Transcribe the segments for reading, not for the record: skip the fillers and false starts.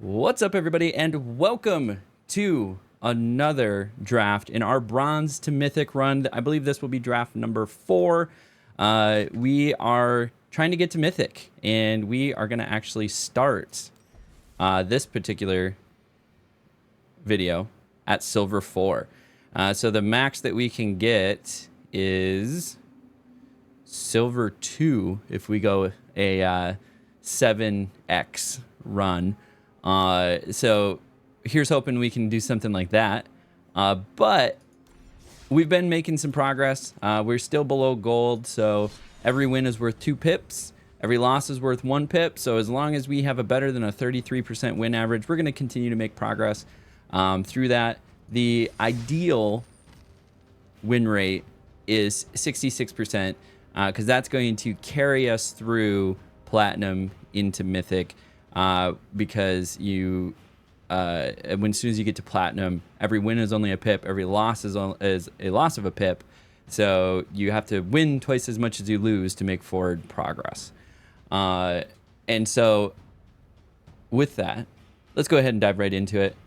What's up, everybody, and welcome to another draft in our Bronze to Mythic run. I believe this will be draft number 4. We are trying to get to Mythic, and we are going to actually start this particular video at Silver 4. So the max that we can get is Silver 2 if we go a 7x run. So here's hoping we can do something like that. But we've been making some progress. We're still below gold, so every win is worth 2 pips. Every loss is worth 1 pip. So as long as we have a better than a 33% win average, we're going to continue to make progress through that. The ideal win rate is 66%, because that's going to carry us through Platinum into Mythic. Because you, as soon as you get to Platinum, every win is only a pip, every loss is a loss of a pip, so you have to win twice as much as you lose to make forward progress. And so, with that, let's go ahead and dive right into it.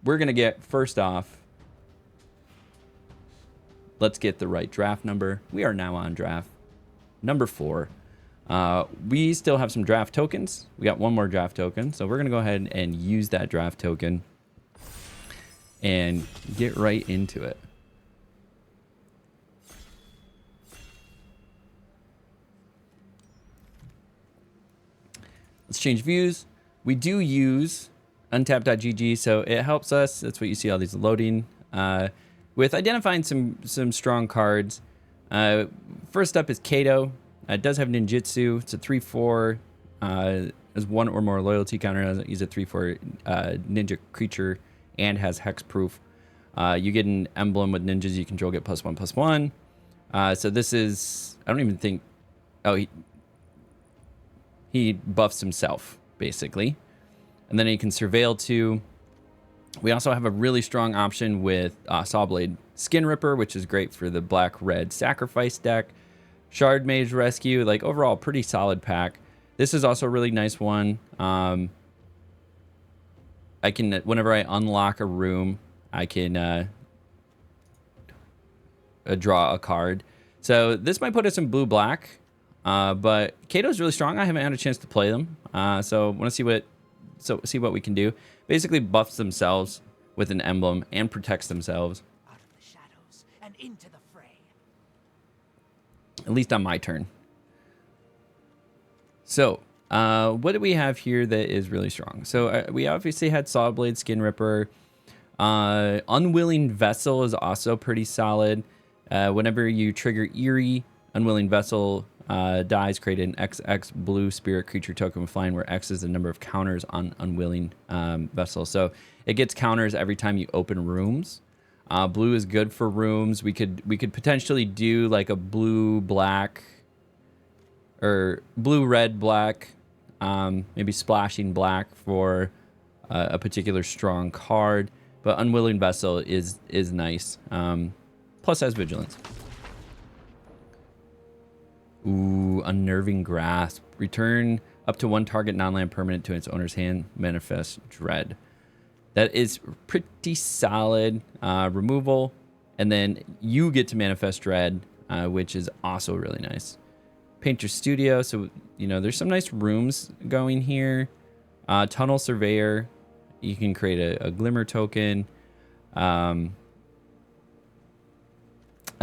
We're gonna get, first off, let's get the right draft number. We are now on draft number 4. We still have some draft tokens. We got one more draft token, so we're gonna go ahead and use that draft token and get right into it. Let's change views. We do use untap.gg, so it helps us. That's what you see all these loading with identifying some strong cards. First up is Kato. It does have ninjutsu. It's a 3/4. Has 1 or more loyalty counter. He's a 3/4 ninja creature and has hexproof. You get an emblem with ninjas you control, get +1/+1. So this is, I don't even think, oh, he buffs himself, basically. And then he can surveil too. We also have a really strong option with Sawblade Skin Ripper, which is great for the black-red sacrifice deck. Shard Mage Rescue, like overall pretty solid pack. This is also a really nice one. I can, whenever I unlock a room, I can draw a card. So this might put us in blue-black, but Kato's really strong. I haven't had a chance to play them, so want to see what we can do. Basically buffs themselves with an emblem and protects themselves. Out of the shadows and into the fray. At least on my turn. So, what do we have here that is really strong? So, we obviously had Sawblade Skin Ripper. Unwilling Vessel is also pretty solid. Whenever you trigger Eerie, Unwilling Vessel dies, create an XX blue spirit creature token with flying, where X is the number of counters on Unwilling Vessel. So, it gets counters every time you open rooms. Blue is good for rooms. We could potentially do like a blue-black or blue-red-black, maybe splashing black for a particular strong card. But Unwilling Vessel is nice. Plus has Vigilance. Ooh, Unnerving Grasp. Return up to 1 target non-land permanent to its owner's hand. Manifest Dread. That is pretty solid removal. And then you get to Manifest Dread, which is also really nice. Painter Studio. So, you know, there's some nice rooms going here. Tunnel Surveyor. You can create a Glimmer token. I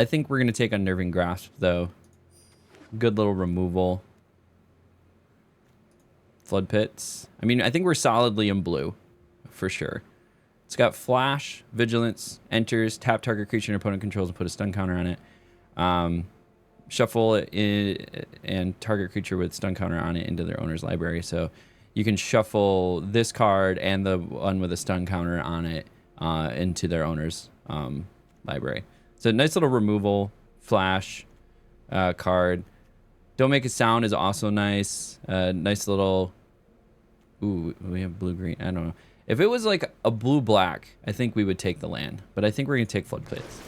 think we're going to take Unnerving Grasp, though. Good little removal. Flood Pits. I mean, I think we're solidly in blue. For sure. It's got Flash, Vigilance, enters, tap target creature and opponent controls and put a stun counter on it. Shuffle it in, and target creature with stun counter on it into their owner's library. So you can shuffle this card and the one with a stun counter on it into their owner's library. So nice little removal, Flash card. Don't Make a Sound is also nice. Nice little... Ooh, we have blue-green. I don't know. If it was like a blue-black, I think we would take the land. But I think we're going to take Flood Pits.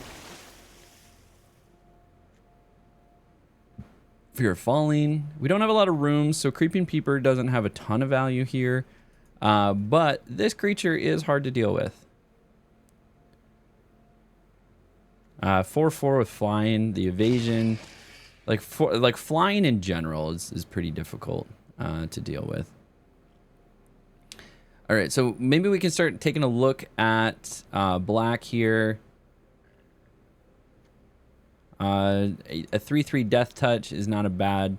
Fear of Falling. We don't have a lot of rooms, so Creeping Peeper doesn't have a ton of value here. But this creature is hard to deal with. 4/4 with flying, the evasion, like flying in general is pretty difficult to deal with. All right, so maybe we can start taking a look at black here. A 3/3 Death Touch is not a bad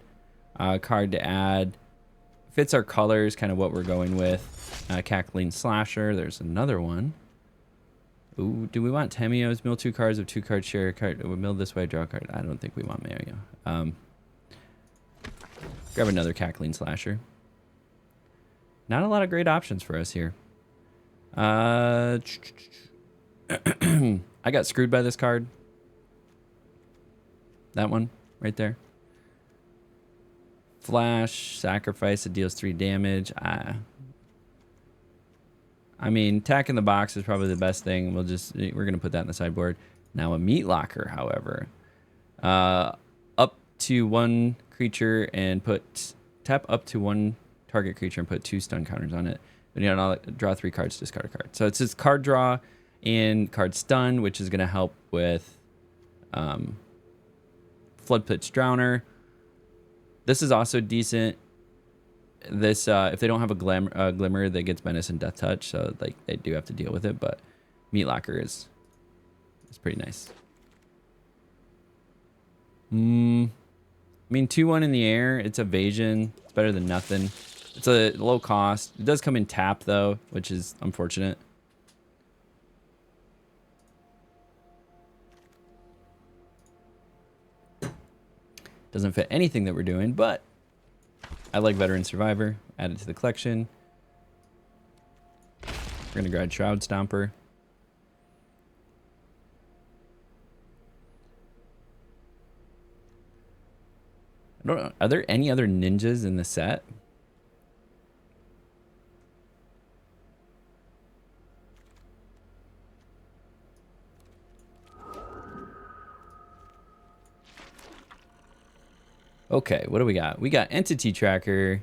card to add. Fits our colors, kind of what we're going with. Cackling Slasher, there's another one. Ooh, do we want Tamiyo's? Mill 2 cards of 2 card share card. We mill this way, draw a card. I don't think we want Tamiyo. Grab another Cackling Slasher. Not a lot of great options for us here. I got screwed by this card. That one right there. Flash, sacrifice, it deals 3 damage. I mean, tack in the box is probably the best thing. We're gonna put that in the sideboard. Now a Meat Locker, however, up to 1 creature and tap up to 1 target creature and put 2 stun counters on it. But you know, draw 3 cards, discard a card. So it's just card draw and card stun, which is gonna help with Floodpit's Drowner. This is also decent. This if they don't have a glimmer that gets menace and death touch, so like they do have to deal with it, but Meat Locker is pretty nice. I mean, 2/1 in the air, it's evasion. It's better than nothing. It's a low cost. It does come in tap though, which is unfortunate. Doesn't fit anything that we're doing, but I like Veteran Survivor. Add it to the collection. We're gonna grab Shroud Stomper. I don't know. Are there any other ninjas in the set? Okay, what do we got? We got Entity Tracker.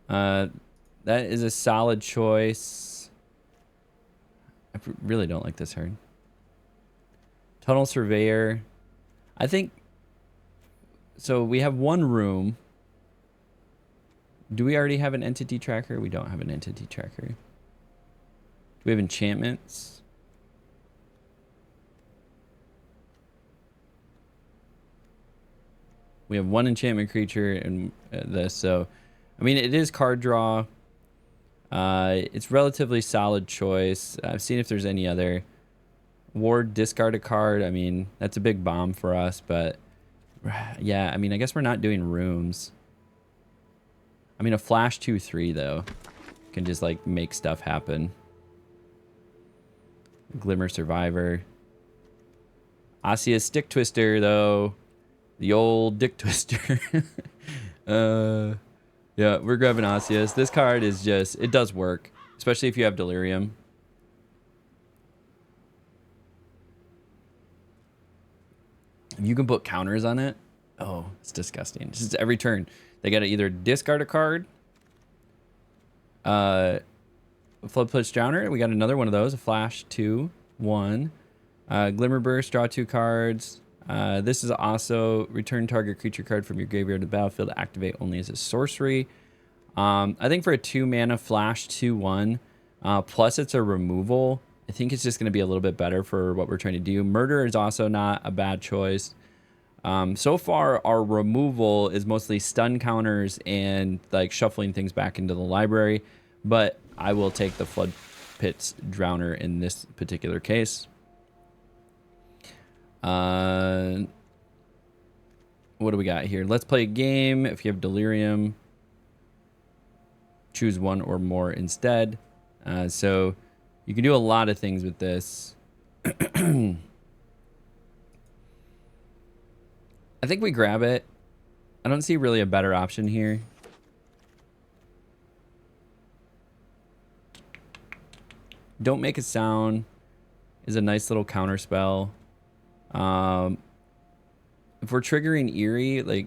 That is a solid choice. I really don't like this card. Tunnel Surveyor. I think... So we have 1 room. Do we already have an Entity Tracker? We don't have an Entity Tracker. Do we have enchantments? We have 1 enchantment creature in this, so I mean it is card draw. It's relatively solid choice. I've seen if there's any other. Ward, discard a card. I mean that's a big bomb for us, but yeah, I mean I guess we're not doing rooms. I mean a flash 2/3 though can just like make stuff happen. Glimmer Survivor. Osseous Stick Twister though. The old Dick Twister. Yeah, we're grabbing Osseous. This card is just, it does work, especially if you have Delirium. If you can put counters on it, oh, it's disgusting. It's just every turn. They got to either discard a card. Floodpit's Drowner, we got another one of those. A Flash 2/1. Glimmer Burst, draw 2 cards. This is also return target creature card from your graveyard to the battlefield to activate only as a sorcery. I think for a 2 mana Flash 2/1, plus it's a removal, I think it's just going to be a little bit better for what we're trying to do. Murder is also not a bad choice. So far, our removal is mostly stun counters and like shuffling things back into the library, but I will take the Floodpit's Drowner in this particular case. What do we got here? Let's play a game. If you have Delirium, choose 1 or more instead. So you can do a lot of things with this. I think we grab it. I don't see really a better option here. Don't Make a Sound is a nice little counter spell. If we're triggering Eerie, like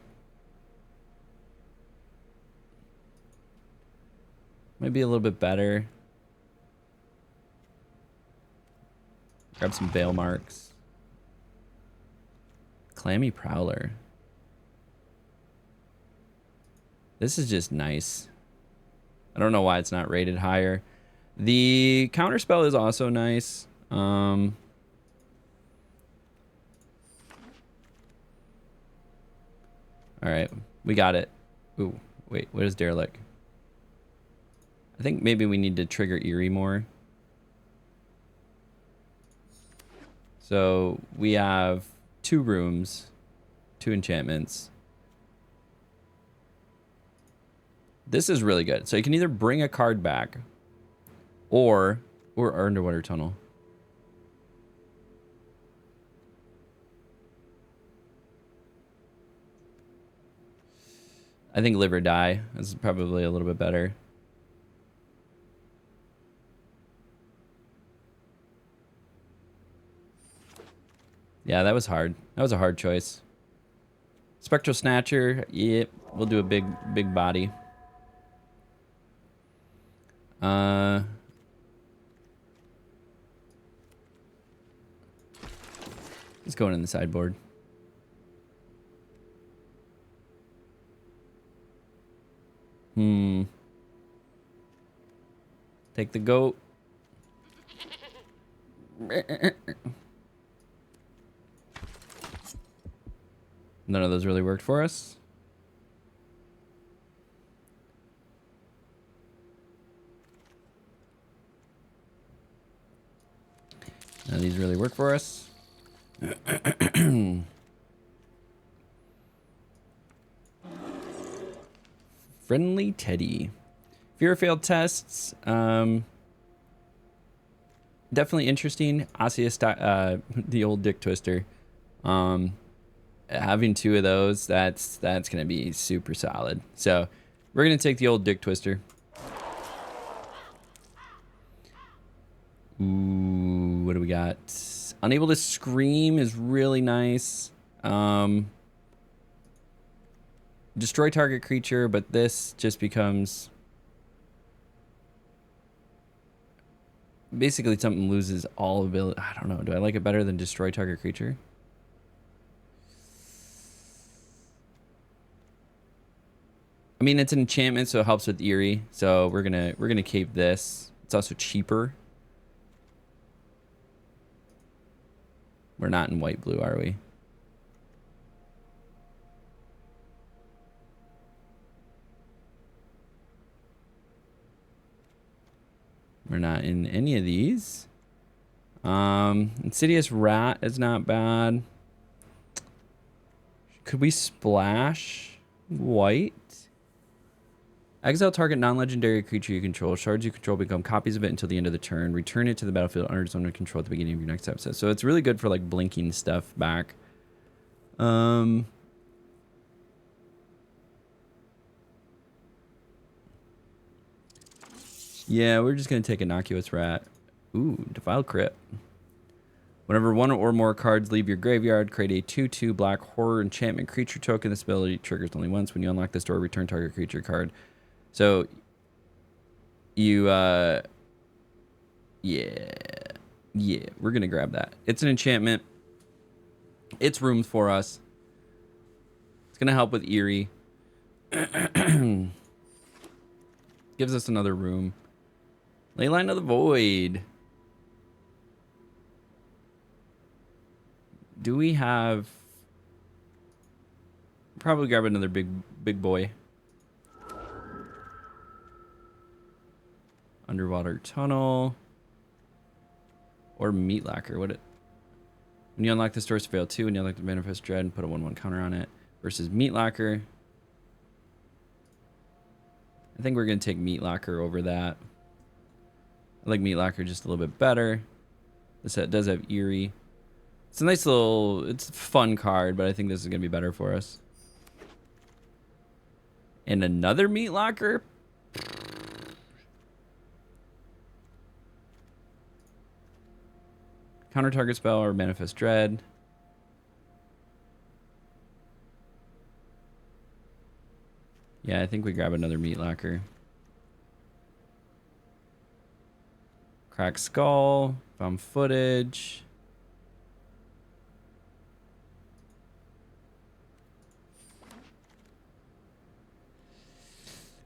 Might be a little bit better. Grab some Veil Marks. Clammy Prowler. This is just nice. I don't know why it's not rated higher. The counterspell is also nice. All right, we got it. Ooh, wait, what is Derelict? I think maybe we need to trigger Eerie more. So we have 2 rooms, 2 enchantments. This is really good. So you can either bring a card back or Underwater Tunnel. I think Live or Die is probably a little bit better. Yeah, that was hard. That was a hard choice. Spectral Snatcher, yep, we'll do a big body. It's going in the sideboard. Take the goat. None of those really worked for us. None of these really work for us. Friendly Teddy. Fear failed tests. Definitely interesting. Osseous, the old dick twister. Having 2 of those, that's gonna be super solid. So we're gonna take the old dick twister. Ooh, what do we got? Unable to Scream is really nice. Destroy target creature, but this just becomes basically something loses all ability. I don't know. Do I like it better than destroy target creature? I mean, it's an enchantment, so it helps with Eerie. So we're gonna keep this. It's also cheaper. We're not in white blue, are we? We're not in any of these. Insidious Rat is not bad. Could we splash white? Exile target non-legendary creature you control. Shards you control become copies of it until the end of the turn. Return it to the battlefield under its own control at the beginning of your next episode. So it's really good for like blinking stuff back. Yeah, we're just gonna take Innocuous Rat. Ooh, Defile Crypt. Whenever 1 or more cards leave your graveyard, create a 2/2 black horror enchantment creature token. This ability triggers only once. When you unlock this door, return target creature card. So you yeah, we're gonna grab that. It's an enchantment. It's rooms for us. It's gonna help with Eerie. Gives us another room. Leyline of the Void. Do we have... Probably grab another big boy. Underwater Tunnel. Or Meat Lacquer. When you unlock this door's fail 2, when you unlock the Manifest Dread and put a 1/1 counter on it. Versus Meat Lacquer. I think we're going to take Meat Lacquer over that. I like Meat Lacquer just a little bit better. This set does have Eerie. It's a nice little... It's a fun card, but I think this is going to be better for us. And another Meat Locker? Counter target spell or Manifest Dread. Yeah, I think we grab another Meat Locker. Cracked skull. Found footage.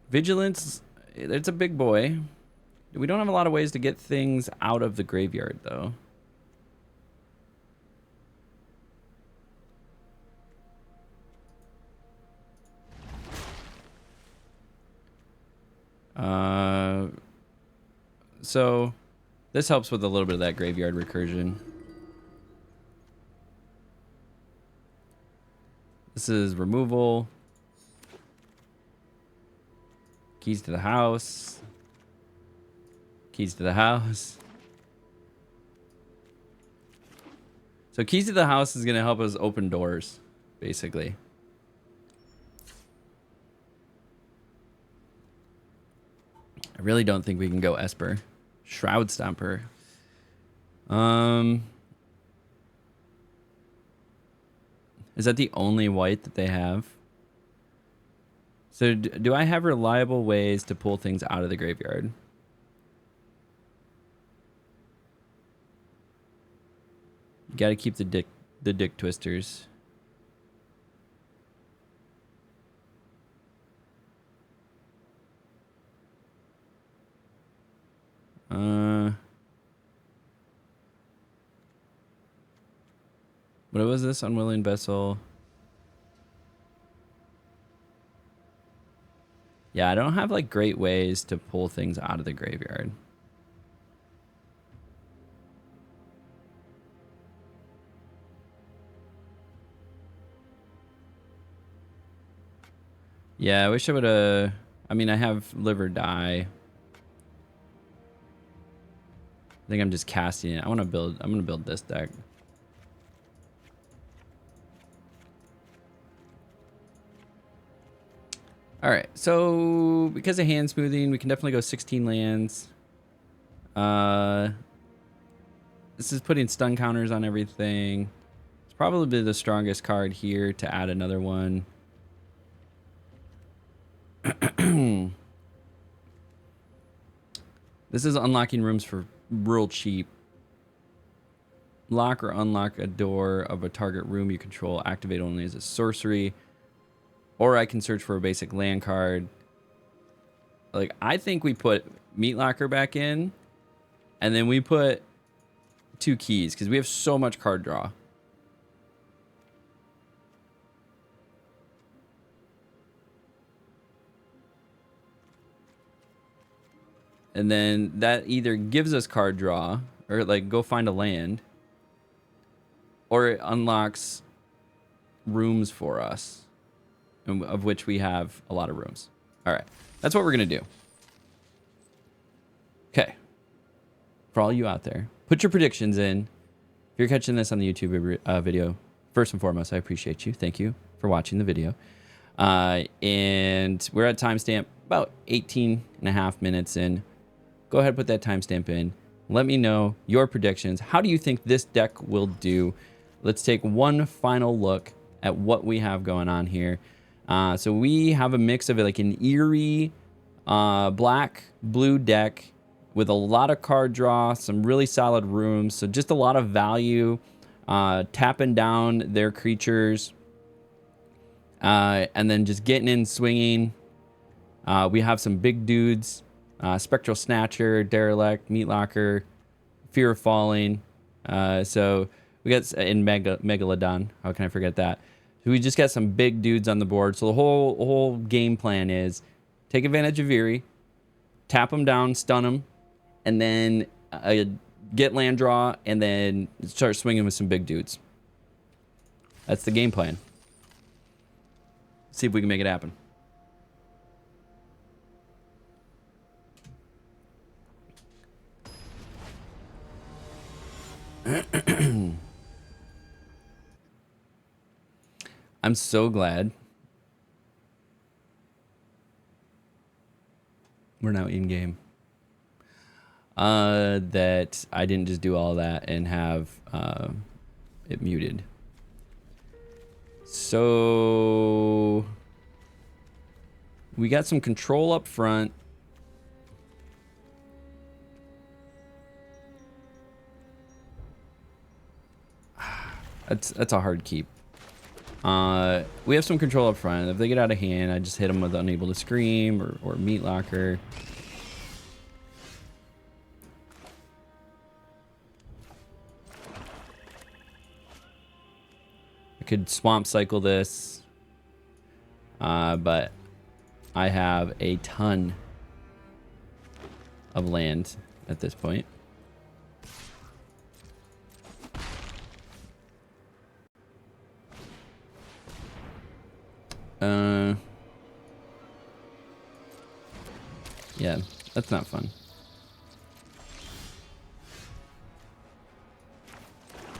Vigilance. It's a big boy. We don't have a lot of ways to get things out of the graveyard, though. So this helps with a little bit of that graveyard recursion. This is removal. Keys to the house. Keys to the house. So keys to the house is going to help us open doors, basically. I really don't think we can go Esper. Shroud Stomper. Is that the only white that they have? So do I have reliable ways to pull things out of the graveyard? You gotta keep the dick twisters. What was this? Unwilling vessel. Yeah, I don't have like great ways to pull things out of the graveyard. Yeah, I wish I would have. I mean, I have live or die. I think I'm just casting it. I'm gonna build this deck. All right, so because of hand smoothing, we can definitely go 16 lands. This is putting stun counters on everything. It's probably the strongest card here to add another one. This is unlocking rooms for real cheap. Lock or unlock a door of a target room you control. Activate only as a sorcery. Or I can search for a basic land card. Like, I think we put Meat Locker back in. And then we put 2 keys. Because we have so much card draw. And then that either gives us card draw. Or, like, go find a land. Or it unlocks rooms for us. Of which we have a lot of rooms. All right. That's what we're going to do. Okay. For all you out there, put your predictions in. If you're catching this on the YouTube video, first and foremost, I appreciate you. Thank you for watching the video. And we're at timestamp about 18 and a half minutes in. Go ahead and put that timestamp in. Let me know your predictions. How do you think this deck will do? Let's take one final look at what we have going on here. So we have a mix of like an eerie black-blue deck with a lot of card draw, some really solid rooms. So just a lot of value, tapping down their creatures, and then just getting in, swinging. We have some big dudes, Spectral Snatcher, Derelict, Meat Locker, Fear of Falling. So we got in Megalodon. How can I forget that? We just got some big dudes on the board. So the whole game plan is take advantage of Eerie, tap them down, stun them, and then get land draw, and then start swinging with some big dudes. That's the game plan. See if we can make it happen. I'm so glad we're now in game. That I didn't just do all that and have it muted. So we got some control up front. That's a hard keep. We have some control up front. If they get out of hand, I just hit them with Unable to Scream or Meat Locker. I could Swamp Cycle this. But I have a ton of land at this point. Yeah, that's not fun.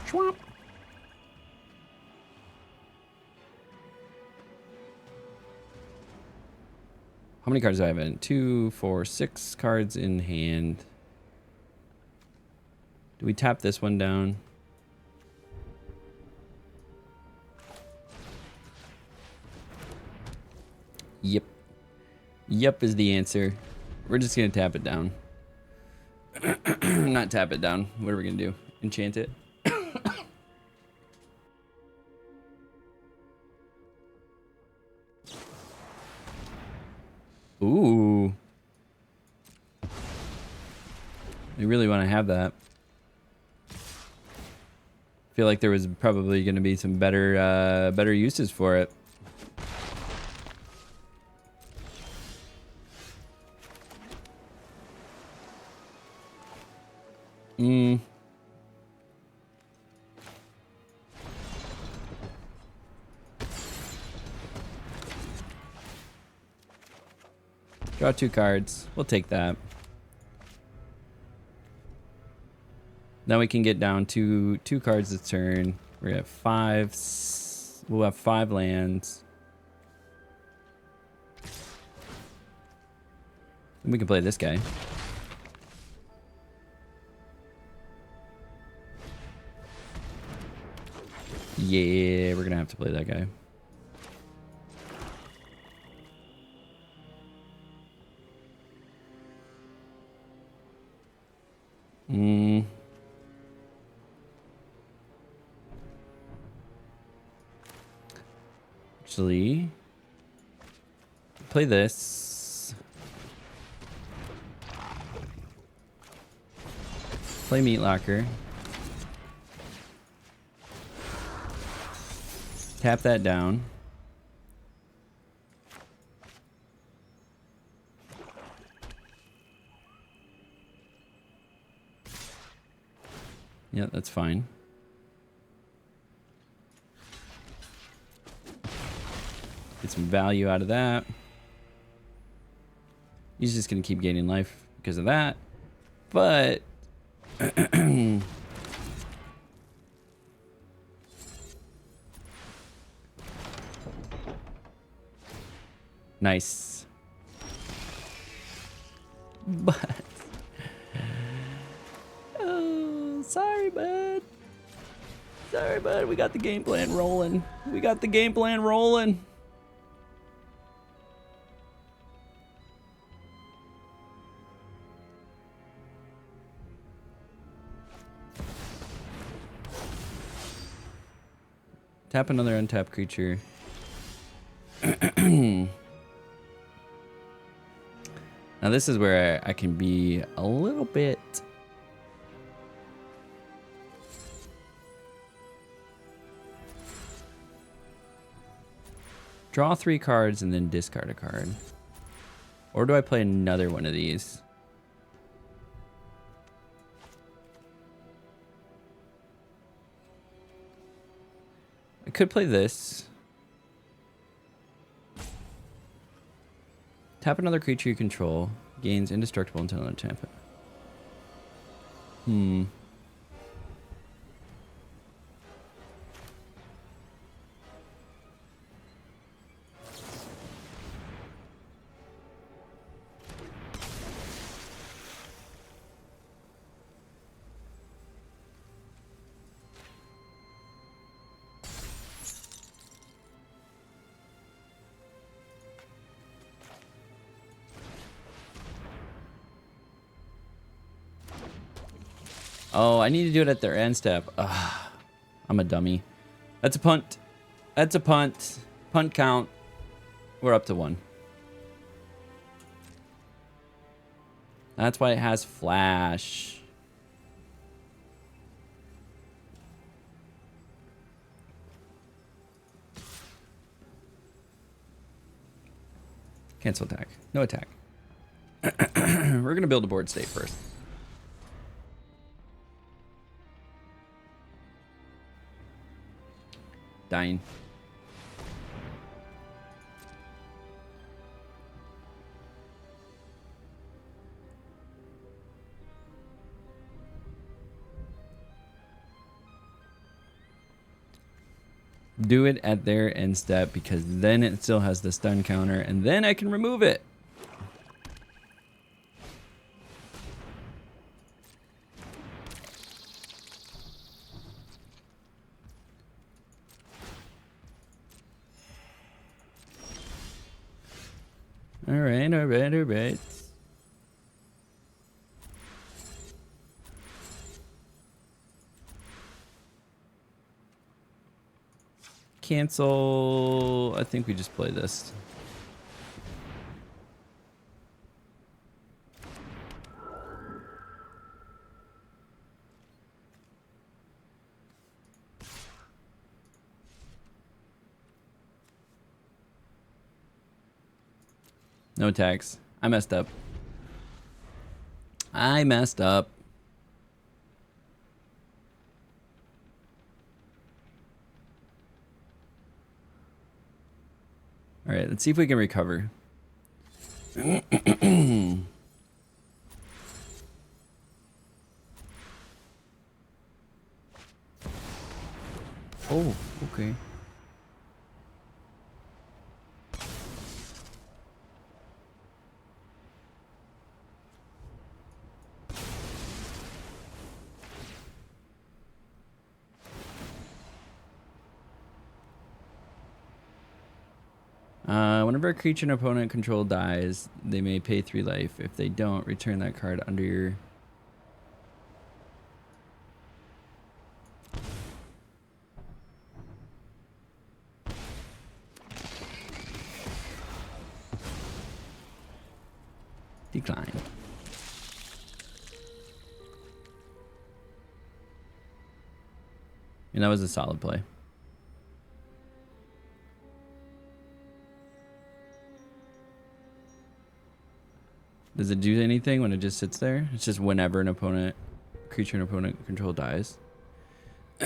Schwamp. How many cards do I have in? 2, 4, 6 cards in hand. Do we tap this one down? Yep. Yep is the answer. We're just gonna tap it down. Not tap it down. What are we gonna do? Enchant it? Ooh. We really want to have that. Feel like there was probably going to be some better uses for it. Draw 2 cards. We'll take that. Now we can get down to 2 cards a turn. We're gonna have 5. We'll have 5 lands. And we can play this guy. Yeah, we're gonna have to play that guy. Actually, play this. Play Meat Locker. Tap that down. Yeah, that's fine. Get some value out of that. He's just gonna keep gaining life because of that. But nice. But oh, sorry, bud. Sorry, bud. We got the game plan rolling. We got the game plan rolling. Tap another untapped creature. Now this is where I can be a little bit draw 3 cards and then discard a card. Or do I play another one of these? I could play this. Tap another creature you control. Gains indestructible until another tap it. Oh, I need to do it at their end step. Ugh, I'm a dummy. That's a punt. That's a punt. Punt count. We're up to 1. That's why it has flash. Cancel attack. No attack. We're going to build a board state first. Dying. Do it at their end step because then it still has the stun counter and then I can remove it. All right, all right, all right. Cancel. I think we just play this. No tax. I messed up. I messed up. All right, let's see if we can recover. Oh, okay. Whenever a creature an opponent control dies, they may pay 3 life. If they don't, return that card under your... Decline. And that was a solid play. Does it do anything when it just sits there? It's just whenever an opponent, creature an opponent control dies. I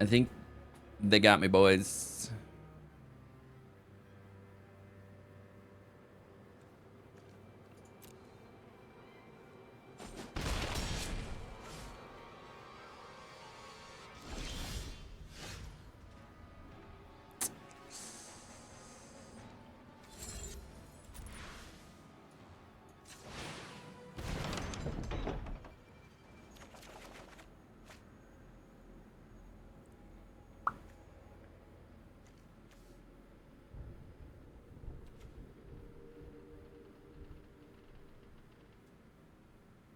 think they got me, boys.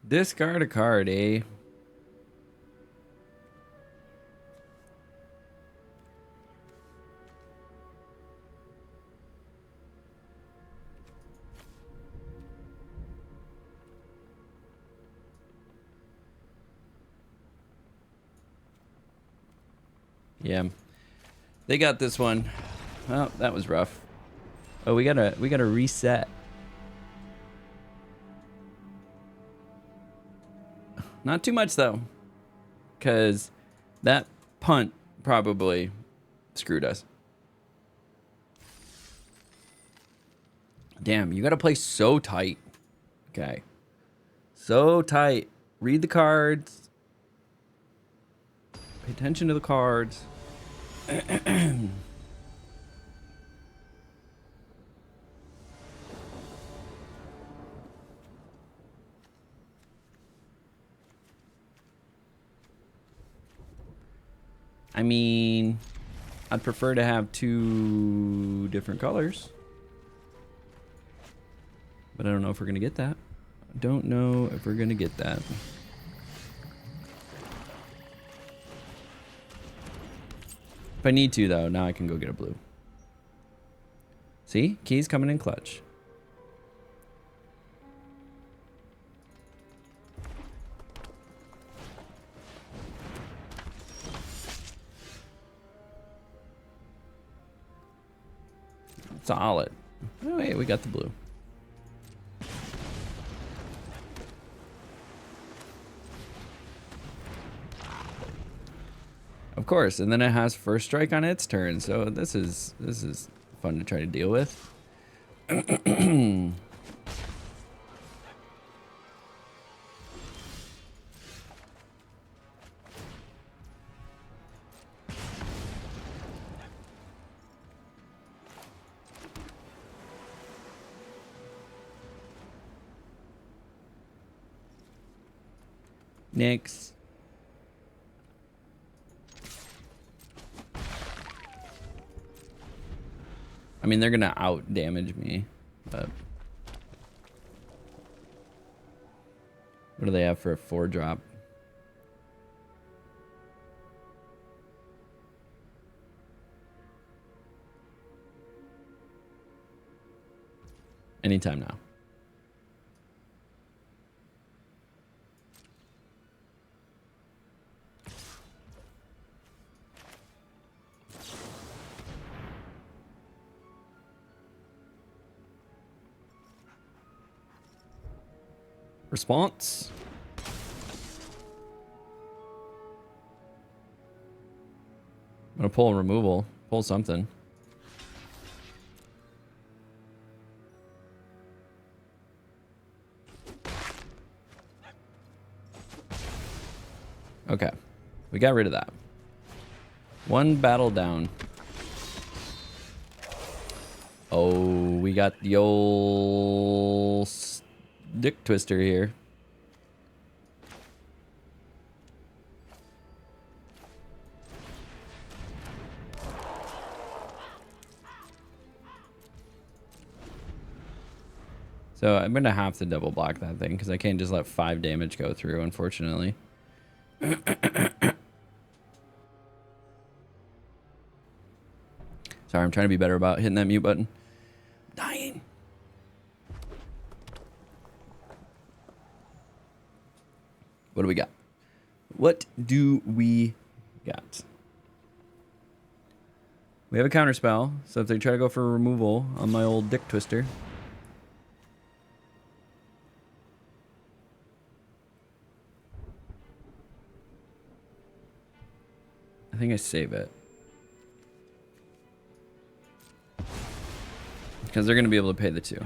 Discard a card, eh? Yeah. They got this one. Well, that was rough. Oh, we gotta reset. Not too much though. Cause that punt probably screwed us. Damn, you gotta play so tight. Okay. So tight. Read the cards. Pay attention to the cards. I mean, I'd prefer to have 2 different colors. But I don't know if we're going to get that. I don't know if we're going to get that. If I need to, though, now I can go get a blue. See? Keys coming in clutch. Solid. Oh, wait, we got the blue. Of course, and then it has first strike on its turn, so this is fun to try to deal with. Next. I mean, they're gonna out damage me, but what do they have for a 4-drop? Anytime now. Response. I'm gonna pull a removal. Pull something. Okay. We got rid of that. 1 battle down. Oh, we got the old dick twister here. So I'm gonna have to double block that thing because I can't just let 5 damage go through, unfortunately. Sorry, I'm trying to be better about hitting that mute button. Dying. What do we got? What do we got? We have a counter spell, so if they try to go for removal on my old dick twister. I think I save it. Because they're going to be able to pay the 2.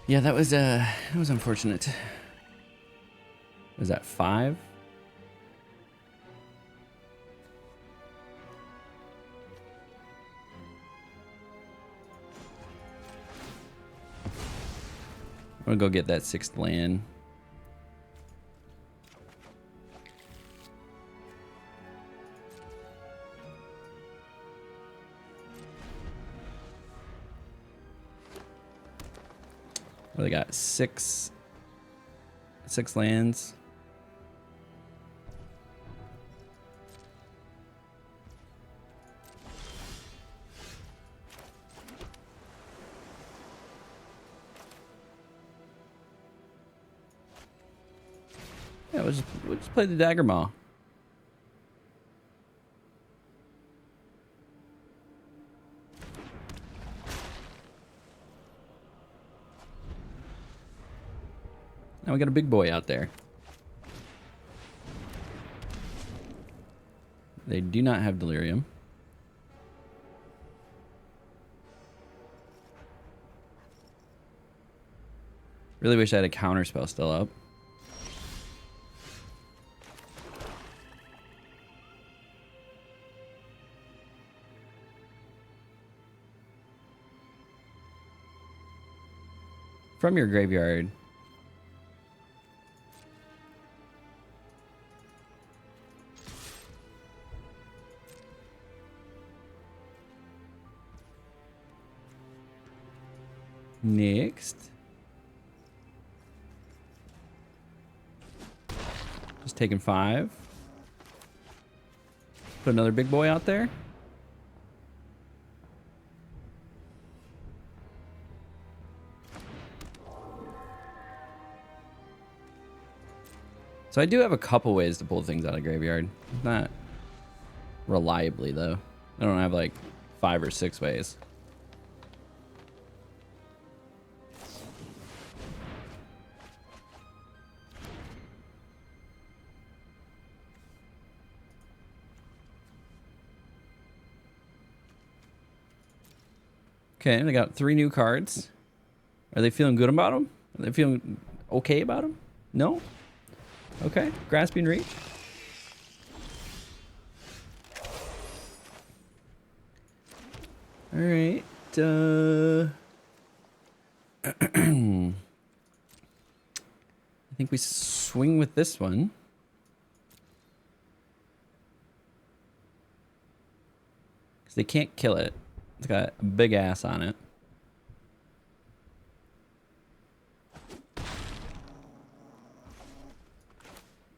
Yeah, that was unfortunate. Was that 5? I'm gonna go get that 6th land. What they got? 6 lands. Yeah, we'll just play the Dagger Maw. Now we got a big boy out there. They do not have Delirium. Really wish I had a counter spell still up. From your graveyard. Next. Just taking 5. Put another big boy out there. So I do have a couple ways to pull things out of graveyard. Not reliably, though. I don't have like 5 or 6 ways. Okay, they got 3 new cards. Are they feeling good about them? Are they feeling okay about them? No? Okay, Grasping Reach. All right. I think we swing with this one. Because they can't kill it. It's got a big ass on it.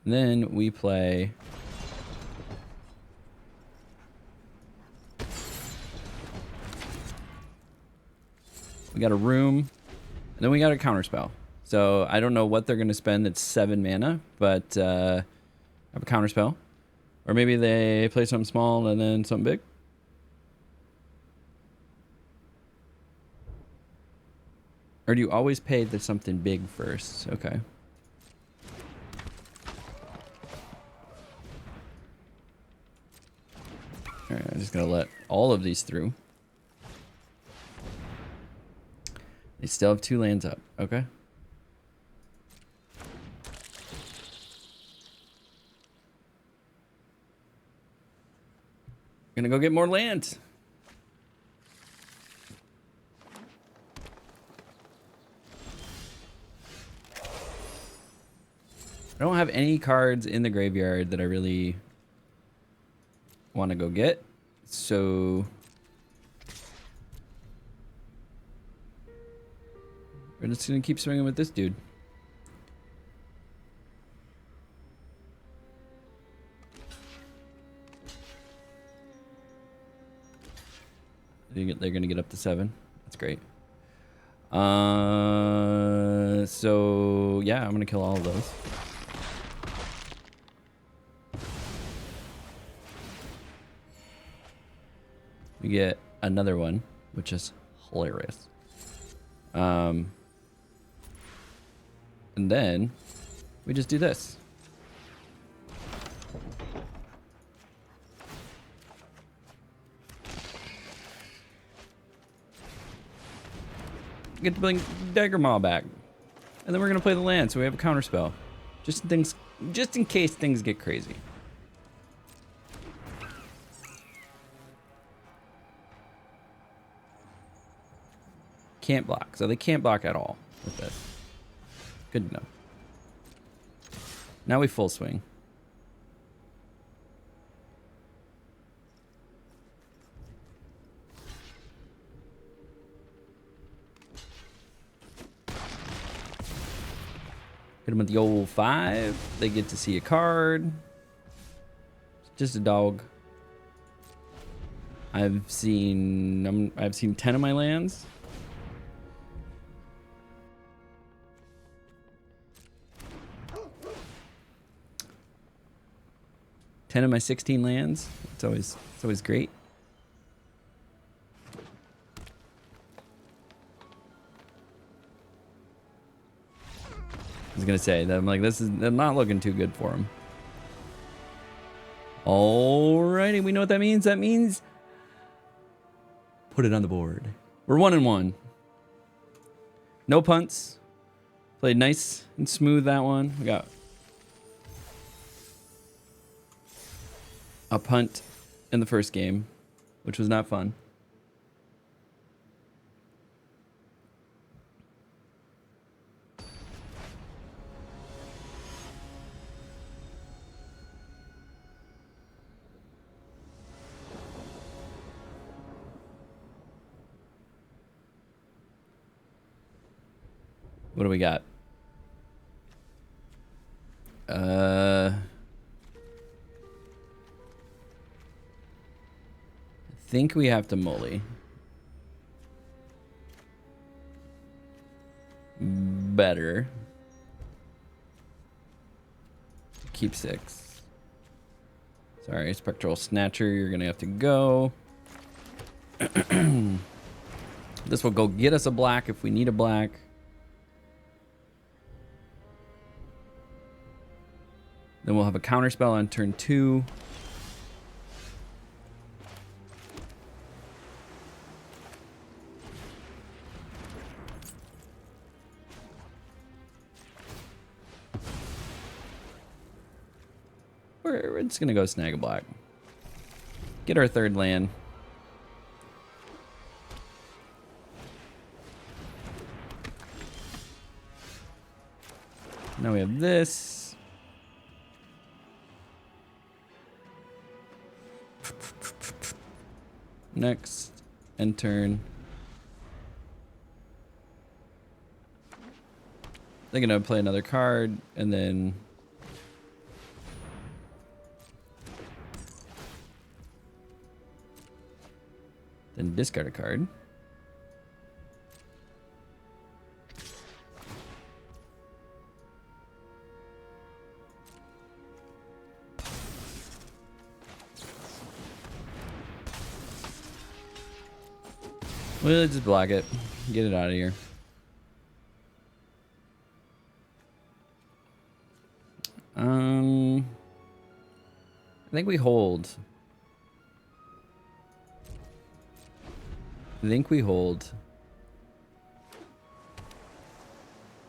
And then we play we got a room, and then we got a counterspell. So I don't know what they're gonna spend. It's 7 mana, but I have a counterspell. Or maybe they play something small and then something big. Or do you always pay the something big first? Okay. Alright, I'm just gonna let all of these through. They still have 2 lands up. Okay. Gonna go get more land. I don't have any cards in the graveyard that I really want to go get, so we're just gonna keep swinging with this dude. They're gonna get up to 7. That's great. So yeah, I'm gonna kill all of those. We get another one, which is hilarious. And then we just do this. Get to bring Dagger Maw back. And then we're gonna play the land, so we have a counter spell. Just in case things get crazy. Can't block. So they can't block at all with this. Good to know. Now we full swing. Hit them with the old 5. They get to see a card. It's just a dog. I've seen 10 of my lands. Ten of my 16 lands. It's always great. I was gonna say that I'm like, they're not looking too good for him. Alrighty, we know what that means. That means put it on the board. We're 1-1. No punts. Played nice and smooth that one. We got a punt in the first game, which was not fun. What do we got? I think we have to Molly. Better. Keep 6. Sorry, Spectral Snatcher, you're gonna have to go. This will go get us a black if we need a black. Then we'll have a counter spell on turn 2. We're just gonna go snag a black. Get our 3rd land. Now we have this. Next, end turn. They're gonna play another card and then discard a card. We'll just block it. Get it out of here. I think we hold.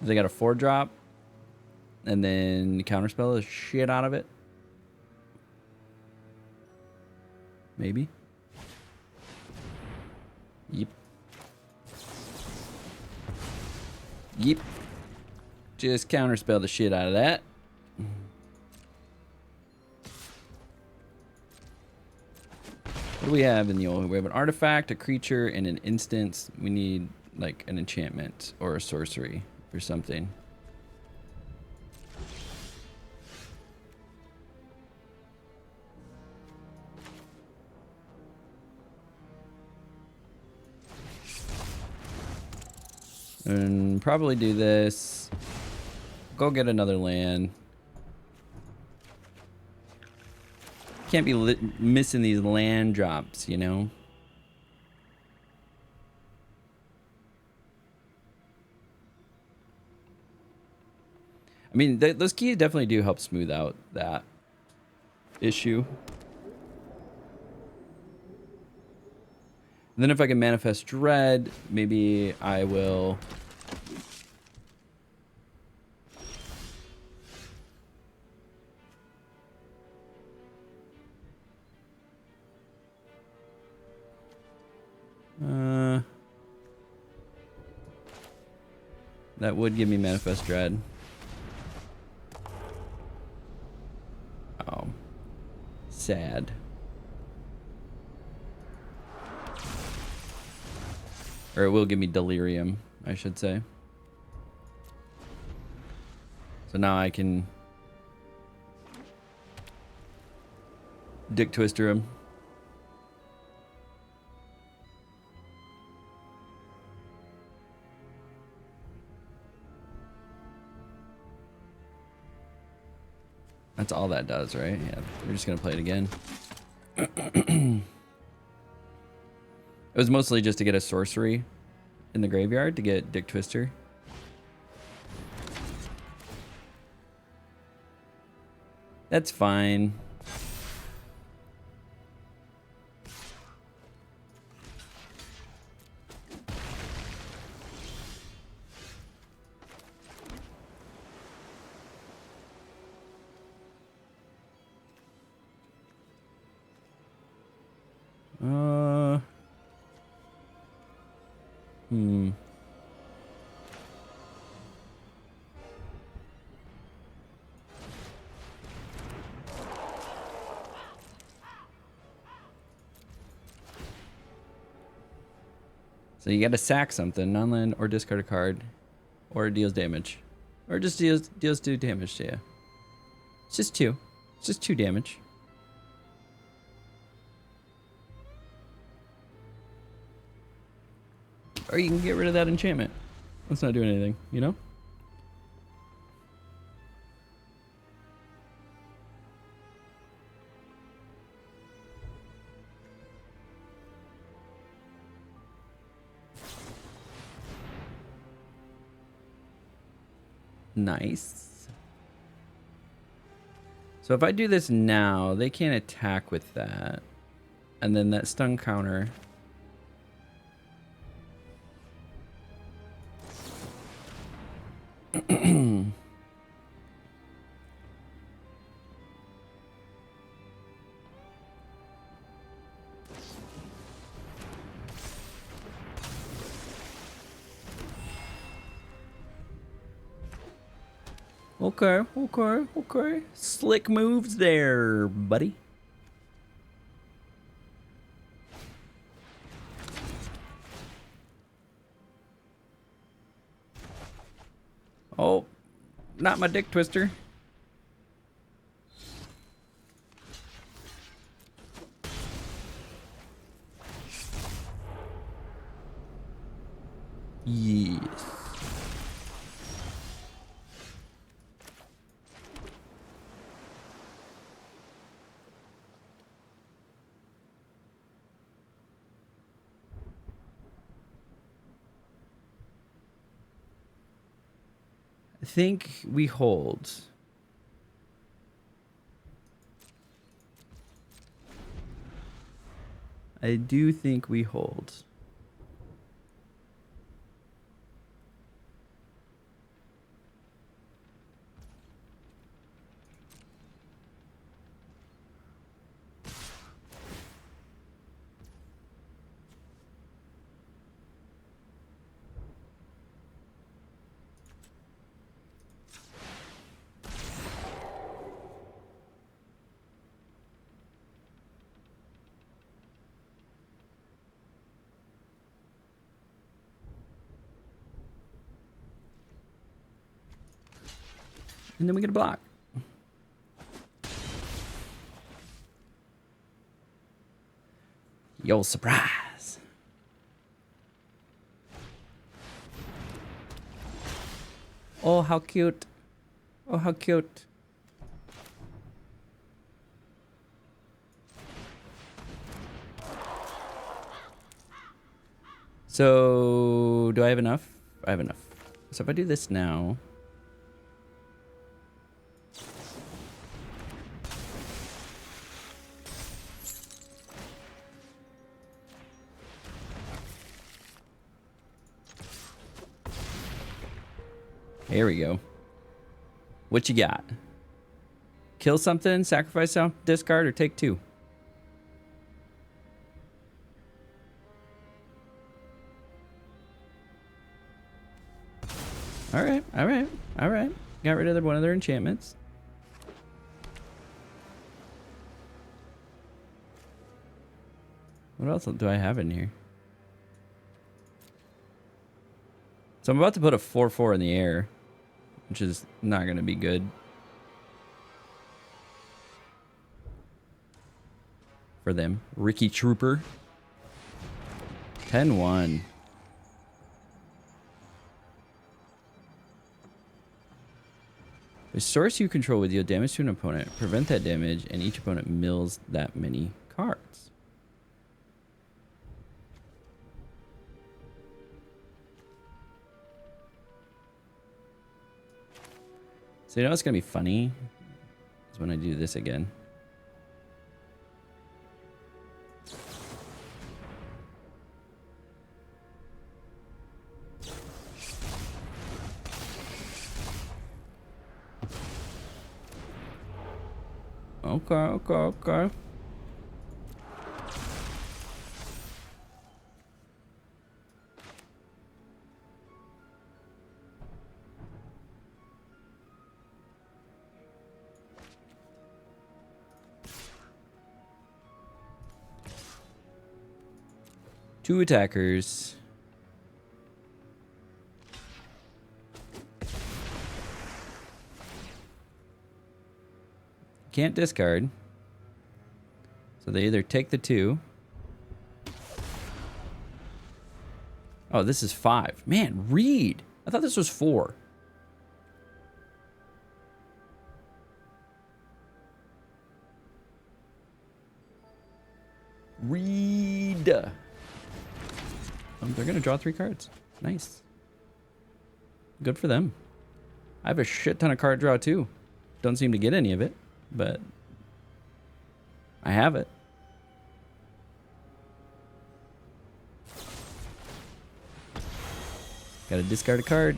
They got a 4-drop. And then counterspell the shit out of it. Maybe. Yep. Yep. Just counterspell the shit out of that. What do we have in the old? We have an artifact, a creature, and an instance. We need like an enchantment or a sorcery or something. And probably do this. Go get another land. Can't be missing these land drops, you know? I mean, those keys definitely do help smooth out that issue. And then if I can manifest Dread, maybe I will... that would give me Manifest Dread. Oh. Sad. Or it will give me Delirium, I should say. So now I can Dick Twister him. That's all that does, right? Yeah, we're just gonna play it again. It was mostly just to get a sorcery in the graveyard to get Dick Twister. That's fine. Hmm. So you gotta sack something, non-land, or discard a card, or it deals damage. Or just deals 2 damage to you. It's just 2. It's just 2 damage. Or you can get rid of that enchantment. That's not doing anything, you know? Nice. So if I do this now, they can't attack with that. And then that stun counter. Okay. Slick moves there, buddy. Oh, not my dick twister. Yes. I think we hold. I do think we hold. And then we get a block. Yo, surprise. Oh, how cute. Oh, how cute. So, do I have enough? I have enough. So if I do this now. Here we go. What you got? Kill something, sacrifice some, discard, or take 2. All right. Got rid of one of their enchantments. What else do I have in here? So I'm about to put a 4/4 in the air, which is not going to be good. For them. Ricky Trooper. 10-1. A source you control will deal damage to an opponent. Prevent that damage, and each opponent mills that many cards. So you know what's going to be funny? Is when I do this again. Okay. 2 attackers. Can't discard. So they either take the 2. Oh, this is 5. Man, read. I thought this was 4. Read. They're going to draw 3 cards. Nice. Good for them. I have a shit ton of card draw too. Don't seem to get any of it, but I have it. Gotta discard a card.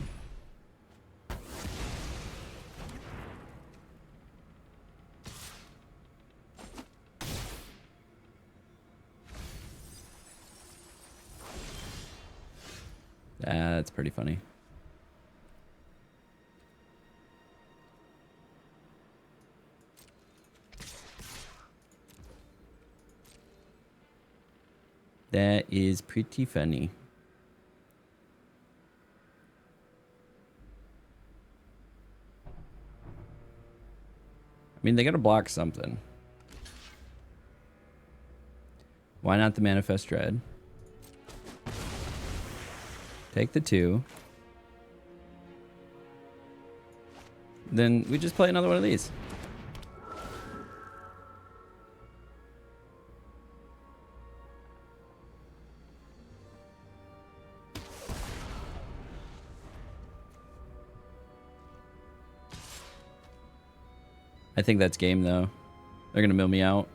That's pretty funny. That is pretty funny. I mean, they gotta block something. Why not the Manifest Dread? Take the 2. Then we just play another one of these. I think that's game though. They're gonna mill me out.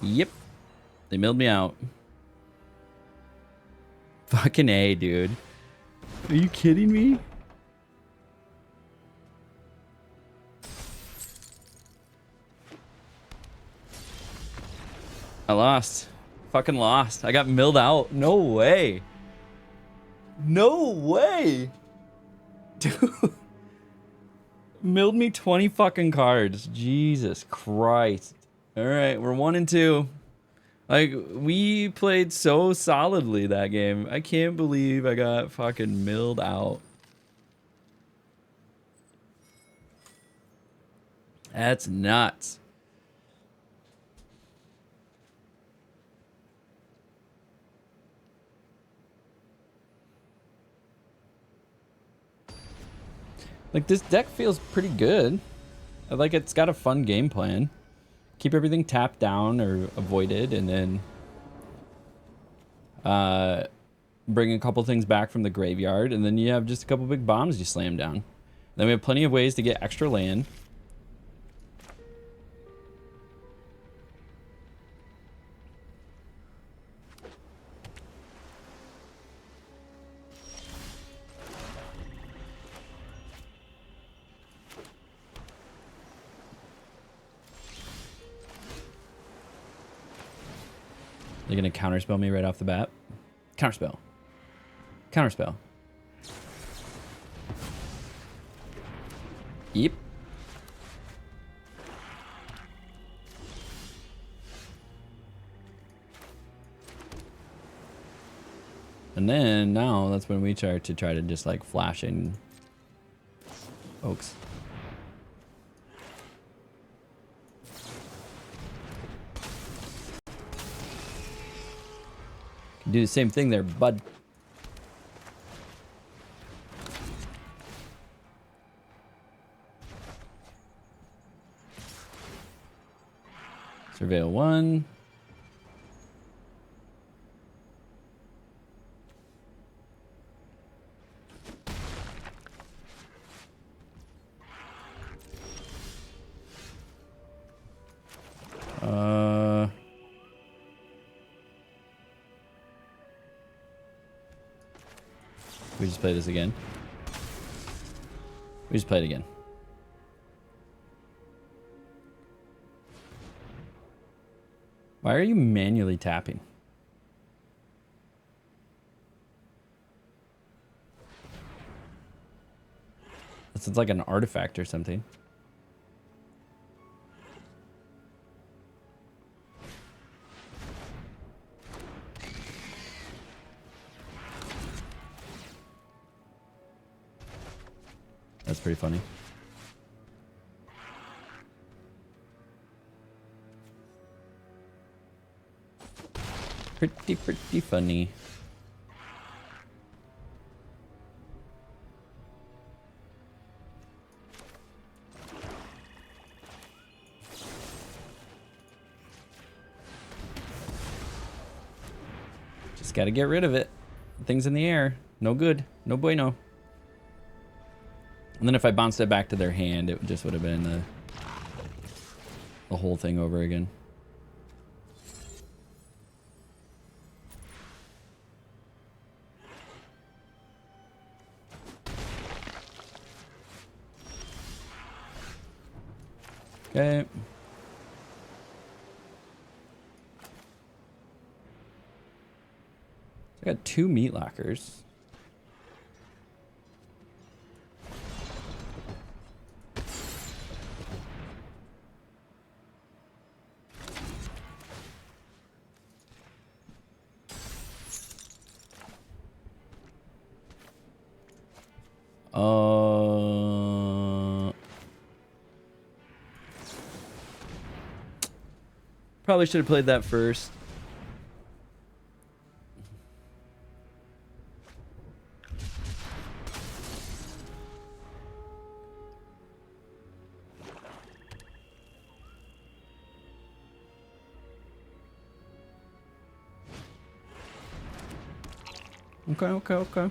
Yep. They milled me out. Fucking A, dude. Are you kidding me? I lost. Fucking lost. I got milled out. No way. No way. Dude. Milled me 20 fucking cards. Jesus Christ. Alright, we're 1 and 2. Like, we played so solidly that game. I can't believe I got fucking milled out. That's nuts. Like, this deck feels pretty good. Like, it's got a fun game plan. Keep everything tapped down or avoided, and then bring a couple things back from the graveyard, and then you have just a couple big bombs you slam down. Then we have plenty of ways to get extra land. They're gonna counterspell me right off the bat. Counterspell. Counterspell. Yep. And then now that's when we start to try to just like flash in oaks. Can do the same thing there, bud. Surveil 1. We just play this again. We just play it again. Why are you manually tapping? This is like an artifact or something. That's pretty funny. Pretty funny. Just gotta get rid of it. Things in the air. No good. No bueno. And then if I bounced it back to their hand, it just would have been the whole thing over again. Okay. I got 2 meat lockers. Probably should have played that first. Okay.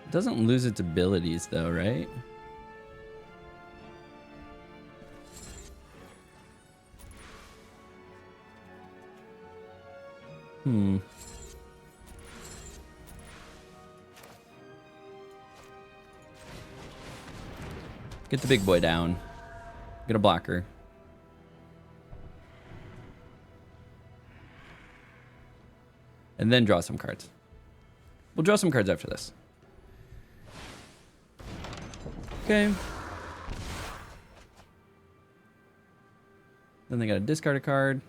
It doesn't lose its abilities though, right? Get the big boy down. Get a blocker. And then draw some cards. We'll draw some cards after this. Okay. Then they got to discard a card.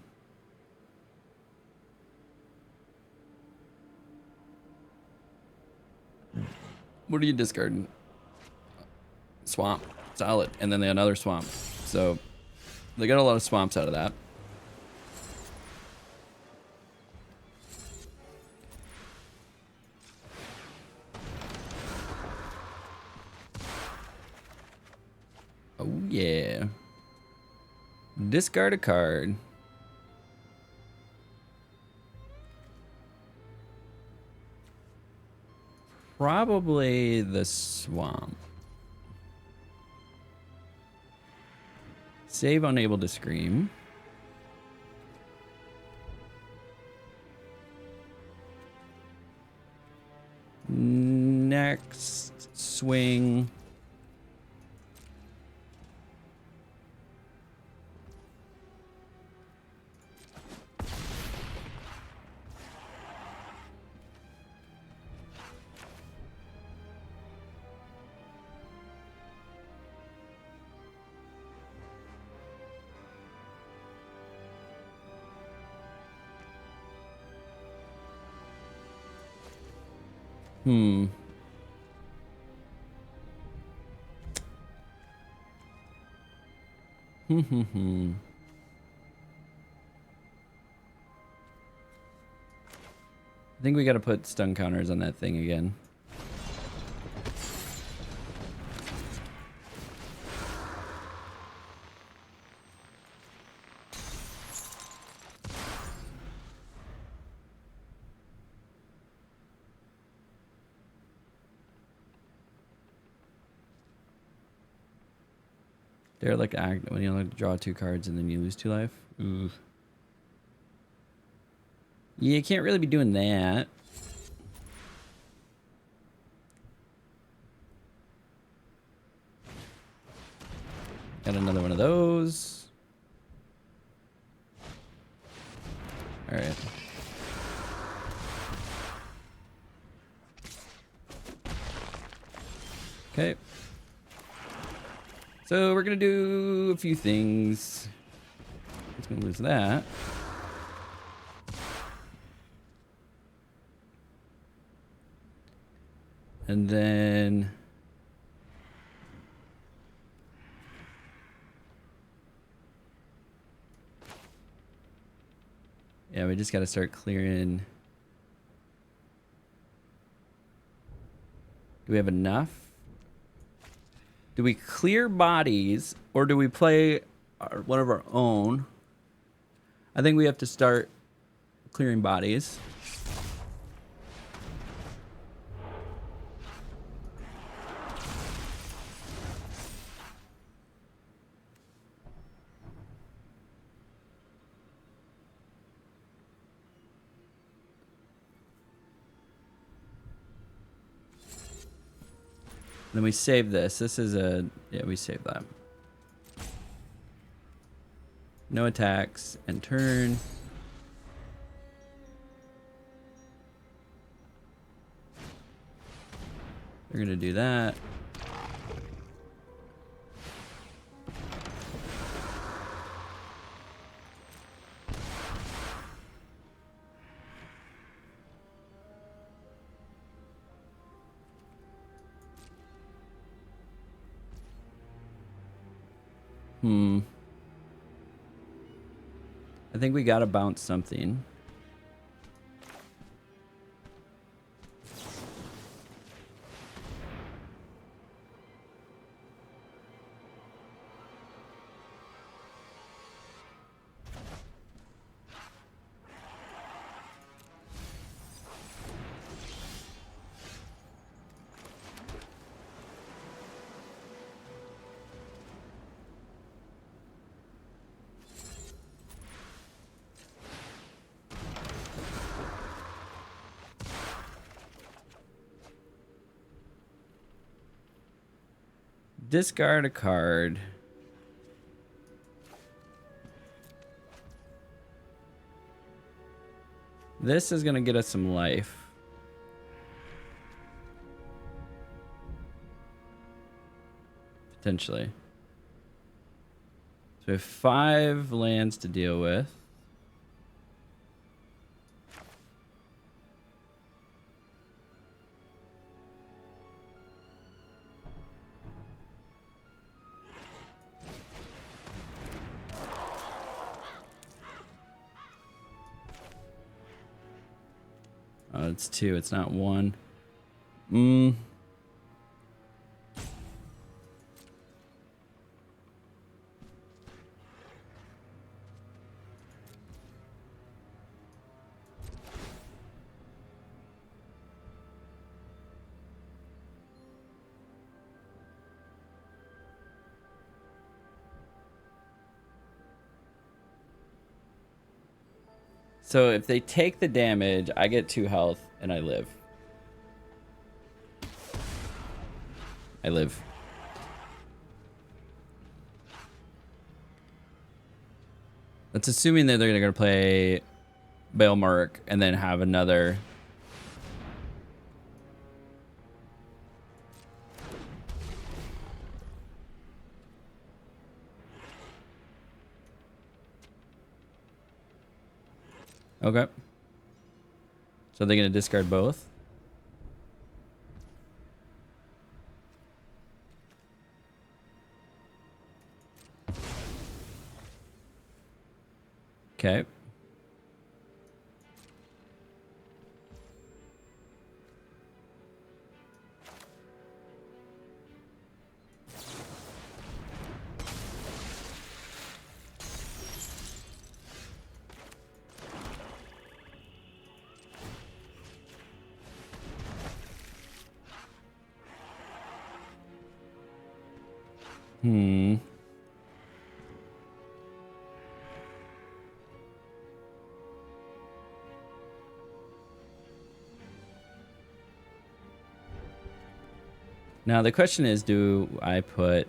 What are you discarding? Swamp. Solid. And then they got another swamp. So they got a lot of swamps out of that. Oh yeah. Discard a card. Probably the swamp. Save unable to scream. Next swing. I think we got to put stun counters on that thing again. They're like act when you like draw 2 cards and then you lose 2 life. Ooh. Yeah, you can't really be doing that. Got another one of those. All right. Okay. So we're gonna do a few things. It's gonna lose that. And then yeah, we just gotta start clearing. Do we have enough? Do we clear bodies or do we play one of our own? I think we have to start clearing bodies. Then we save this. This is a... Yeah, we save that. No attacks. And turn. They're going to do that. I think we gotta bounce something. Discard a card. This is going to get us some life. Potentially. So we have 5 lands to deal with. Oh, it's 2. It's not 1. So if they take the damage, I get 2 health and I live. I live. That's assuming that they're going to play Bailmark and then have another. Okay. So they're going to discard both? Okay. Now the question is, do I put...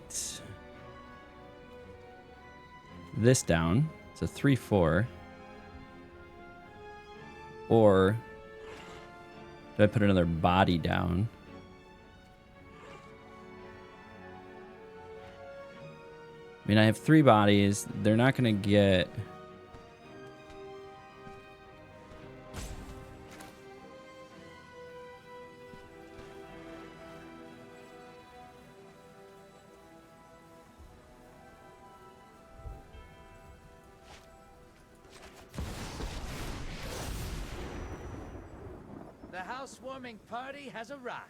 this down. It's a 3/4. Or do I put another body down? I mean, I have 3 bodies. They're not going to get... The housewarming party has arrived.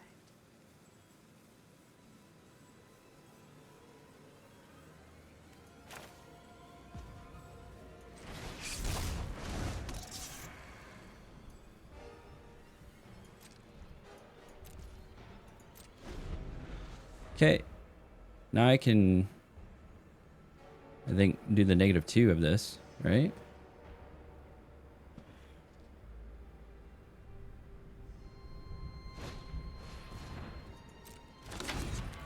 Okay. Now I can, I think, do the -2 of this, right?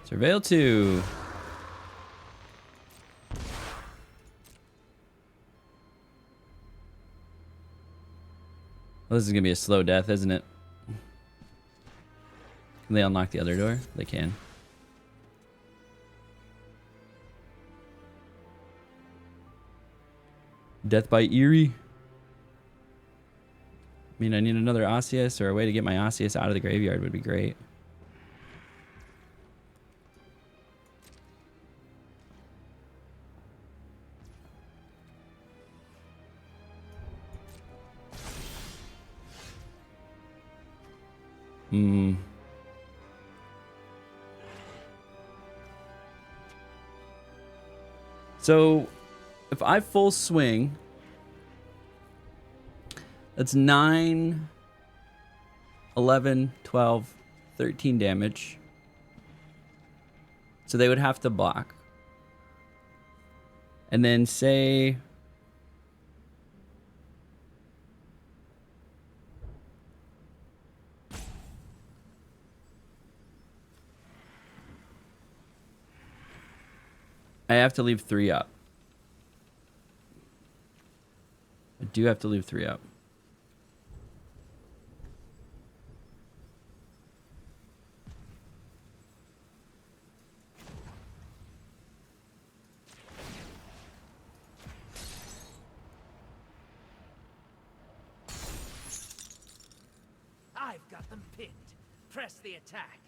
Surveil 2. Well, this is going to be a slow death, isn't it? Can they unlock the other door? They can. Death by Eerie. I mean, I need another Osseous, or a way to get my Osseous out of the graveyard would be great. So, if I full swing, that's 9, 11, 12, 13 damage. So they would have to block. And then say... I have to leave 3 up. I do have to leave 3 up. I've got them pinned. Press the attack.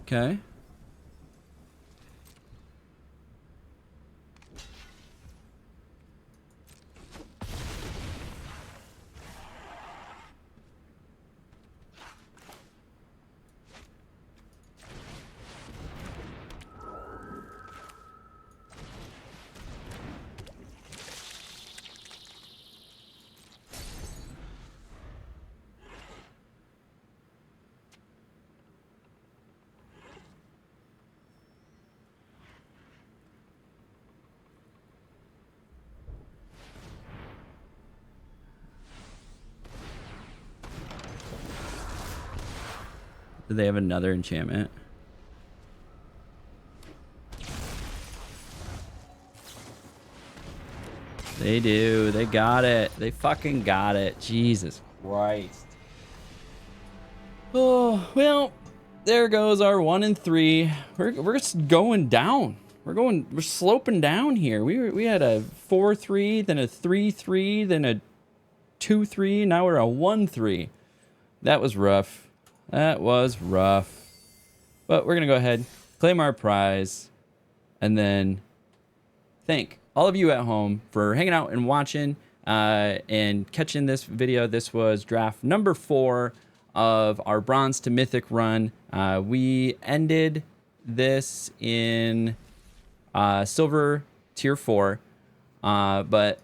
Okay. Do they have another enchantment? They do. They got it. They fucking got it. Jesus Christ. Oh, well, there goes our 1 and 3. We're just going down. We're sloping down here. We had a 4-3, then a 3-3, then a 2-3. Now we're a 1-3. That was rough. That was rough. But we're going to go ahead, claim our prize, and then thank all of you at home for hanging out and watching and catching this video. This was draft number 4 of our Bronze to Mythic run. We ended this in Silver Tier 4, but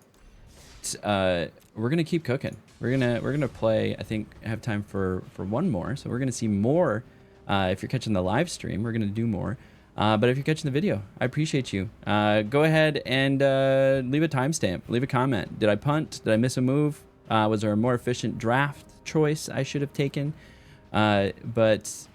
we're gonna keep cooking. We're gonna play. I think I have time for one more. So we're gonna see more. If you're catching the live stream, we're gonna do more. But if you're catching the video, I appreciate you. Go ahead and leave a timestamp. Leave a comment. Did I punt? Did I miss a move? Was there a more efficient draft choice I should have taken? But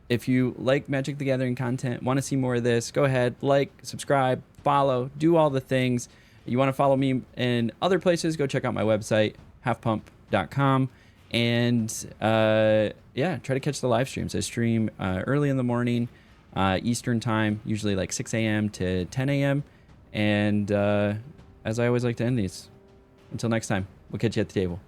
if you like Magic the Gathering content, want to see more of this, go ahead, like, subscribe, follow, do all the things. You want to follow me in other places, go check out my website, halfpump.com. And yeah, try to catch the live streams. I stream early in the morning, Eastern time, usually like 6 a.m. to 10 a.m. And as I always like to end these, until next time, we'll catch you at the table.